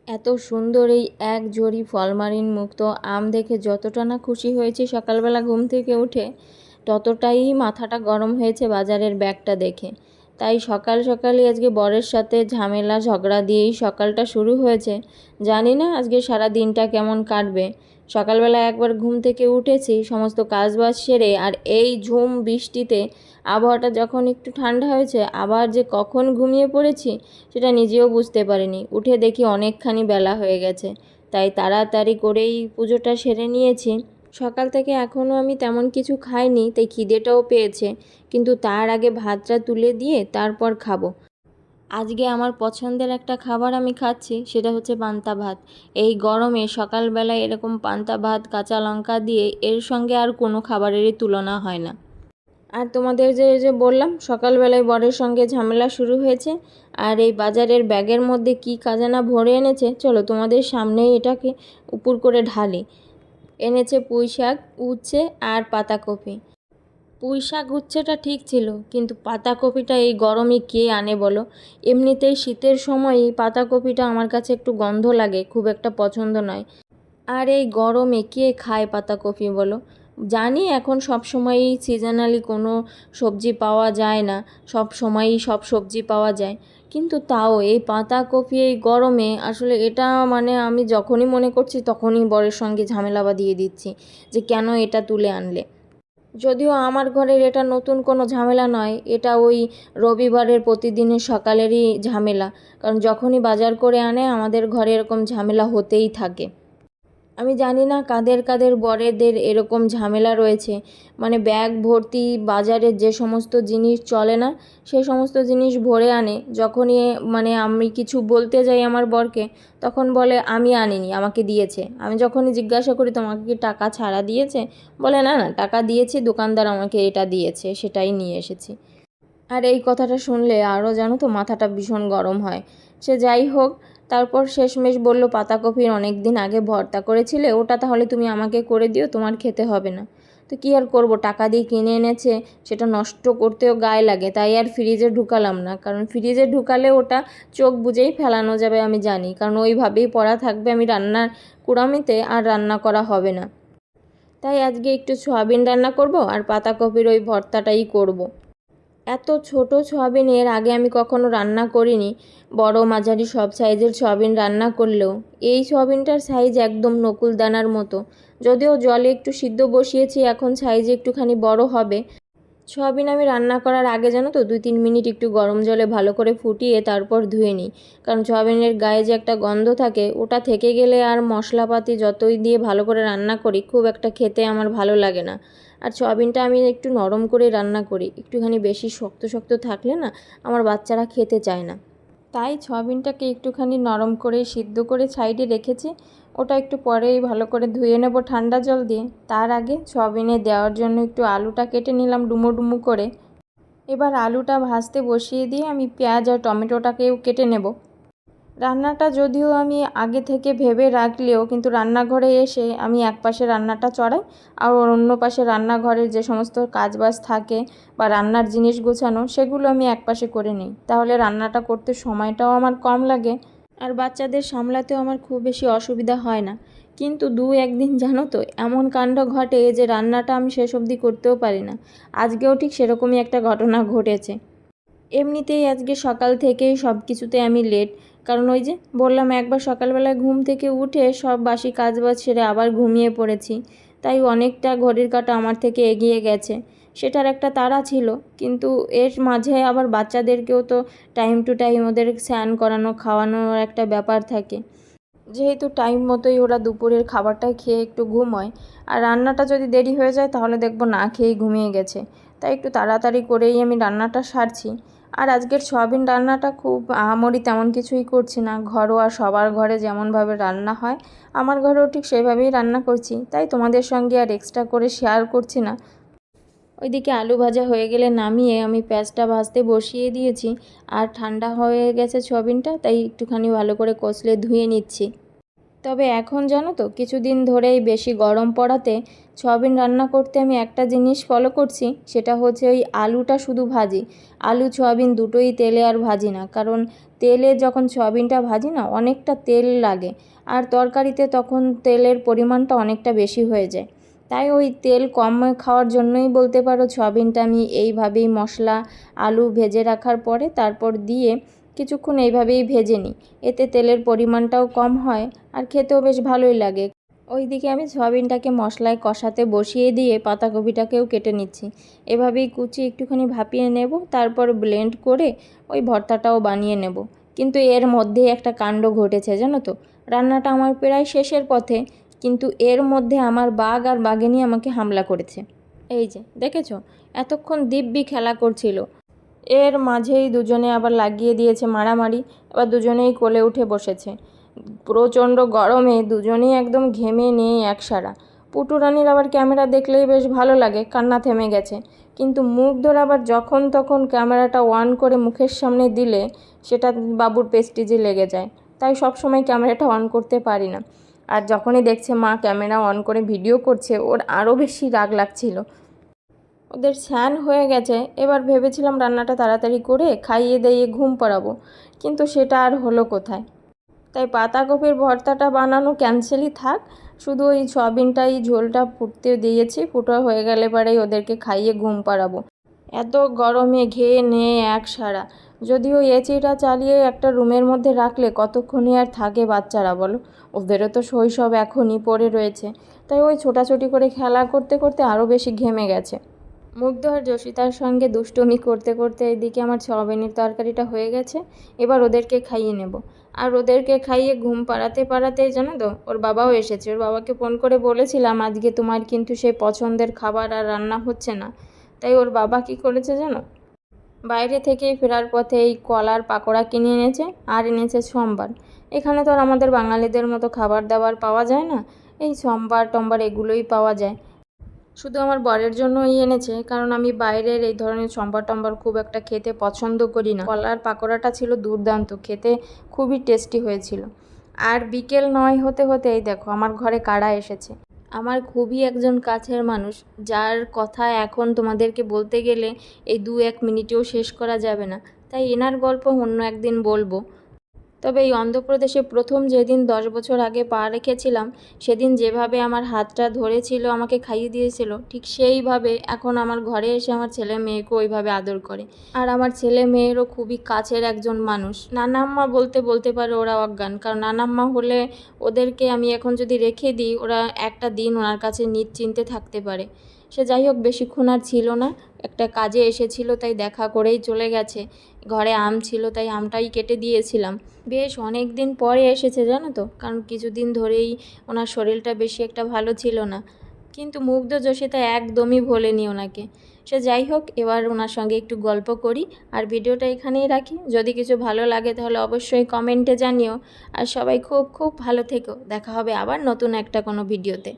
এত সুন্দর এই এক ঝুড়ি ফলমারিন মুক্ত আম দেখে যতটা না খুশি হয়েছি সকালবেলা ঘুম থেকে উঠে, ততটাই মাথাটা গরম হয়েছে বাজারের ব্যাগটা দেখে। তাই সকাল সকালই আজকে বরের সাথে ঝামেলা ঝগড়া দিয়েই সকালটা শুরু হয়েছে। জানি না আজকে সারা দিনটা কেমন কাটবে। সকালবেলা একবার ঘুম থেকে উঠেছি সমস্ত কাজবাজ সেরে, আর এই ঝুম বৃষ্টিতে আবহাওয়াটা যখন একটু ঠান্ডা হয়েছে আবার যে কখন ঘুমিয়ে পড়েছি সেটা নিজেও বুঝতে পারিনি। উঠে দেখি অনেকখানি বেলা হয়ে গেছে, তাই তাড়াতাড়ি করেই পুজোটা সেরে নিয়েছি। সকাল থেকে এখনও আমি তেমন কিছু খাইনি, তাই খিদেটাও পেয়েছে, কিন্তু তার আগে ভাতটা তুলে দিয়ে তারপর খাবো। আজকে আমার পছন্দের একটা খাবার আমি খাচ্ছি, সেটা হচ্ছে পান্তা ভাত। এই গরমে সকালবেলায় এরকম পান্তা ভাত কাঁচা লঙ্কা দিয়ে এর সঙ্গে আর কোনো খাবারেরই তুলনা হয় না। আর তোমাদের যে বললাম সকালবেলায় বরের সঙ্গে ঝামেলা শুরু হয়েছে, আর এই বাজারের ব্যাগের মধ্যে কি খাজানা ভরে এনেছে চলো তোমাদের সামনেই এটাকে উপর করে ঢালি। এনেছে পুঁই শাক, উচ্ছে আর পাতাকপি। পুঁই শাক উচ্ছেটা ঠিক ছিল, কিন্তু পাতাকপিটা এই গরমে কে আনে বলো? এমনিতেই শীতের সময়ই পাতাকপিটা আমার কাছে একটু গন্ধ লাগে, খুব একটা পছন্দ নয়। আর এই গরমে কে খায় পাতাকপি বলো? জানি এখন সব সময়ই সিজনালি কোনো সবজি পাওয়া যায় না, সব সময়ই সব সবজি পাওয়া যায়, কিন্তু তাও এই পাতাকপি এই গরমে আসলে এটা মানে আমি যখনই মনে করছি তখনই বরের সঙ্গে ঝামেলা বাঁধিয়ে দিচ্ছি যে কেন এটা তুলে আনলে। যদিও আমার ঘরের এটা নতুন কোনো ঝামেলা নয়, এটা ওই রবিবারের প্রতিদিনের সকালেরই ঝামেলা, কারণ যখনই বাজার করে আনে আমাদের ঘরে এরকম ঝামেলা হতেই থাকে। আমি জানি না কাদের কাদের বরেদের এরকম ঝামেলা রয়েছে, মানে ব্যাগ ভর্তি বাজারের যে সমস্ত জিনিস চলে না সে সমস্ত জিনিস ভরে আনে। যখনই মানে আমি কিছু বলতে যাই আমার বরকে, তখন বলে আমি আনিনি, আমাকে দিয়েছে। আমি যখনই জিজ্ঞাসা করি তোমাকে কি টাকা ছাড়া দিয়েছে, বলে না না টাকা দিয়েছি, দোকানদার আমাকে এটা দিয়েছে, সেটাই নিয়ে এসেছি। আর এই কথাটা শুনলে আরও জানো তো মাথাটা ভীষণ গরম হয়। সে যাই হোক, তারপর শেষমেশ বলল পাতাকপির অনেক দিন আগে ভর্তা করেছিলে, ওটা তাহলে তুমি আমাকে করে দিও, তোমার খেতে হবে না। তো কী আর করব, টাকা দিয়ে কিনে এনেছে, সেটা নষ্ট করতেও গায়ে লাগে, তাই আর ফ্রিজে ঢুকালাম না, কারণ ফ্রিজে ঢুকালে ওটা চোখ বুজেই ফেলানো যাবে আমি জানি, কারণ ওইভাবেই পড়া থাকবে, আমি রান্নার কুড়ামিতে আর রান্না করা হবে না। তাই আজকে একটু সয়াবিন রান্না করব আর পাতাকপির ওই ভর্তাটাই করব। এত ছোট সয়াবিন এর আগে আমি কখনো রান্না করিনি। বড় মাঝারি সব সাইজের সয়াবিন রান্না করলেও এই সয়াবিনটার সাইজ একদম নকুলদানার মতো। যদিও জলে একটু সিদ্ধ বসিয়েছি, এখন সাইজে একটুখানি বড় হবে। সয়াবিন আমি রান্না করার আগে জানো তো 2-3 মিনিট একটু গরম জলে ভালো করে ফুটিয়ে তারপর ধুয়ে নিই, কারণ সয়াবিনের গায়ে যে একটা গন্ধ থাকে ওটা থেকে গেলে আর মশলাপাতি যতই দিয়ে ভালো করে রান্না করি খুব একটা খেতে আমার ভালো লাগে না। আর সয়াবিনটা আমি একটু নরম করে রান্না করি, একটুখানি বেশি শক্ত শক্ত থাকলে না আমার বাচ্চারা খেতে চায় না। তাই সয়াবিনটাকে একটুখানি নরম করে সিদ্ধ করে সাইডে রেখেছি। ওটা একটু পরেই ভালো করে ধুয়ে নেব ঠান্ডা জল দিয়ে। তার আগে সয়াবিনে দেওয়ার জন্য একটু আলুটা কেটে নিলাম ডুমো ডুমো করে। এবার আলুটা ভাজতে বসিয়ে দিয়ে আমি পেঁয়াজ আর টমেটোটাকেও কেটে নেব। রান্নাটা যদিও আমি আগে থেকে ভেবে রাখলেও কিন্তু রান্নাঘরে এসে আমি এক পাশে রান্নাটা চড়াই, আর অন্য পাশে রান্নাঘরের যে সমস্ত কাজবাজ থাকে বা রান্নার জিনিস গোছানো সেগুলো আমি এক পাশে করে নিই, তাহলে রান্নাটা করতে সময়টাও আমার কম লাগে আর বাচ্চাদের সামলাতেও আমার খুব বেশি অসুবিধা হয় না। কিন্তু 2-1 দিন জানো তো এমন কাণ্ড ঘটে যে রান্নাটা আমি শেষ অবধি করতেও পারি না। আজকেও ঠিক সেরকমই একটা ঘটনা ঘটেছে। এমনিতেই আজকে সকাল থেকেই সব কিছুতে আমি লেট, কারণ ওই যে বললাম একবার সকালবেলায় ঘুম থেকে উঠে সব বাসি কাজবাজ সেরে আবার ঘুমিয়ে পড়েছি, তাই অনেকটা ঘড়ির কাঁটা আমার থেকে এগিয়ে গেছে। সেটার একটা তাড়া ছিল, কিন্তু এর মাঝে আবার বাচ্চাদেরকেও তো টাইম টু টাইম ওদের স্নান করানো খাওয়ানোর একটা ব্যাপার থাকে। যেহেতু টাইম মতোই ওরা দুপুরের খাবারটা খেয়ে একটু ঘুমোয়, আর রান্নাটা যদি দেরি হয়ে যায় তাহলে দেখবো না খেয়েই ঘুমিয়ে গেছে, তাই একটু তাড়াতাড়ি করেই আমি রান্নাটা সারছি। আর আজকের সয়াবিন রান্নাটা খুব আহামরি তেমন কিছুই করছি না, ঘরোয়া সবার ঘরে যেমনভাবে রান্না হয় আমার ঘরেও ঠিক সেইভাবেই রান্না করছি, তাই তোমাদের সঙ্গে আর এক্সট্রা করে শেয়ার করছি না। ওইদিকে আলু ভাজা হয়ে গেলে নামিয়ে আমি পেঁয়াজটা ভাজতে বসিয়ে দিয়েছি, আর ঠান্ডা হয়ে গেছে সয়াবিনটা, তাই একটুখানি ভালো করে কষলে ধুয়ে নিচ্ছি। তবে এখন জানো তো কিছুদিন ধরেই বেশি গরম পড়াতে সয়াবিন রান্না করতে আমি একটা জিনিস ফলো করছি, সেটা হচ্ছে ওই আলুটা শুধু ভাজি। আলু সয়াবিন দুটোই তেলে আর ভাজি না, কারণ তেলে যখন সয়াবিনটা ভাজি না অনেকটা তেল লাগে, আর তরকারিতে তখন তেলের পরিমাণটা অনেকটা বেশি হয়ে যায়। তাই ওই তেল কম খাওয়ার জন্যই বলতে পারো সয়াবিনটা আমি এইভাবেই মশলা আলু ভেজে রাখার পরে তারপর দিয়ে কিছুক্ষণ এইভাবেই ভেজে নিই। এতে তেলের পরিমাণটাও কম হয় আর খেতেও বেশ ভালোই লাগে। ওইদিকে আমি সয়াবিনটাকে মশলায় কষাতে বসিয়ে দিয়ে পাতাকপিটাকেও কেটে নিচ্ছি। এভাবেই কুচি একটুখানি ভাপিয়ে নেব, তারপর ব্লেন্ড করে ওই ভর্তাটাও বানিয়ে নেব। কিন্তু এর মধ্যেই একটা কাণ্ড ঘটেছে জানো তো, রান্নাটা আমার প্রায় শেষের পথে, কিন্তু এর মধ্যে আমার বাঘ আর বাঘিনী আমাকে হামলা করেছে। এই যে দেখেছো, এতক্ষণ দিব্যি খেলা করছিল, এর মাঝেই দুজনে আবার লাগিয়ে দিয়েছে মারামারি। এবার দুজনেই কোলে উঠে বসেছে। প্রচণ্ড গরমে দুজনেই একদম ঘেমে নিয়ে একসারা। পুটুরানির আবার ক্যামেরা দেখলেই বেশ ভালো লাগে, কান্না থেমে গেছে। কিন্তু মুগ্ধর আবার যখন তখন ক্যামেরাটা অন করে মুখের সামনে দিলে সেটা বাবুর প্রেস্টিজে লেগে যায়। তাই সবসময় ক্যামেরাটা অন করতে পারি না। আর যখনই দেখছে মা ক্যামেরা অন করে ভিডিও করছে, ওর আরও বেশি রাগ লাগছিল। ওদের স্নান হয়ে গেছে, এবার ভেবেছিলাম রান্নাটা তাড়াতাড়ি করে খাইয়ে দিয়ে ঘুম পাড়াবো, কিন্তু সেটা আর হলো কোথায়। তাই পাতাকপির ভর্তাটা বানানো ক্যান্সেলই থাক, শুধু ওই সয়াবিনটাই ঝোলটা ফুটতে দিয়েছি, ফুটো হয়ে গেলে পরেই ওদেরকে খাইয়ে ঘুম পাড়াবো। এত গরমে ঘেয়ে নিয়ে একসারা। যদিও এসিটা চালিয়ে একটা রুমের মধ্যে রাখলে কতক্ষণই আর থাকে বাচ্চারা বলো, ওদেরও তো শৈশব এখনই পড়ে রয়েছে। তাই ওই ছোটাছুটি করে খেলা করতে করতে আরও বেশি ঘেমে গেছে। মুগ্ধ আর যশিতার সঙ্গে দুষ্টুমি করতে করতে এদিকে আমার সয়াবিনের তরকারিটা হয়ে গেছে। এবার ওদেরকে খাইয়ে নেব। আর ওদেরকে খাইয়ে ঘুম পাড়াতে পাড়াতেই জানো তো ওর বাবাও এসেছে। ওর বাবাকে ফোন করে বলেছিলাম আজকে তোমার কিন্তু সেই পছন্দের খাবার আর রান্না হচ্ছে না। তাই ওর বাবা কি করেছে জানো, বাইরে থেকে ফেরার পথে এই কলার পাকোড়া কিনে এনেছে আর এনেছে সম্বার। এখানে তো আর আমাদের বাঙালিদের মতো খাবার দাবার পাওয়া যায় না, এই সম্বার টম্বার এগুলোই পাওয়া যায়। শুধু আমার বরের জন্যই এনেছে, কারণ আমি বাইরের এই ধরনের সম্বার টম্বার খুব একটা খেতে পছন্দ করি না। কলার পাকোড়াটা ছিল দুর্দান্ত, খেতে খুবই টেস্টি হয়েছিল। আর বিকেল 9 হতে হতে এই দেখো আমার ঘরে কারা এসেছে। আমার খুবই একজন কাছের মানুষ, যার কথা এখন তোমাদেরকে বলতে গেলে এই 2-1 মিনিটেও শেষ করা যাবে না। তাই এনার গল্প অন্য একদিন বলবো। তবে এই অন্ধ্রপ্রদেশে প্রথম যেদিন 10 বছর আগে পা রেখেছিলাম, সেদিন যেভাবে আমার হাতটা ধরেছিল আমাকে খাইয়ে দিয়েছিল, ঠিক সেইভাবে এখন আমার ঘরে এসে আমার ছেলে মেয়েকে ওইভাবে আদর করে। আর আমার ছেলে মেয়েরও খুবই কাছের একজন মানুষ। নানাম্মা বলতে বলতে পারে ওরা অজ্ঞান, কারণ নানাম্মা হলে ওদেরকে আমি এখন যদি রেখে দিই ওরা একটা দিন ওনার কাছে নিশ্চিন্তে থাকতে পারে। সে যাই হোক বেশিক্ষণ আর ছিল না, একটা কাজে এসেছিল তাই দেখা করেই চলে গেছে। ঘরে আম ছিল তাই আমটাই কেটে দিয়েছিলাম। বেশ অনেক দিন পরে এসেছে জানো তো, কারণ কিছুদিন ধরেই ওনার শরীরটা বেশি একটা ভালো ছিল না। কিন্তু মুগ্ধ যশিতা একদমই ভোলেনি ওনাকে। সে যাই হোক, এবার ওনার সঙ্গে একটু গল্প করি আর ভিডিওটা এখানেই রাখি। যদি কিছু ভালো লাগে তাহলে অবশ্যই কমেন্টে জানিও। আর সবাই খুব খুব ভালো থেকো। দেখা হবে আবার নতুন একটা কোনো ভিডিওতে।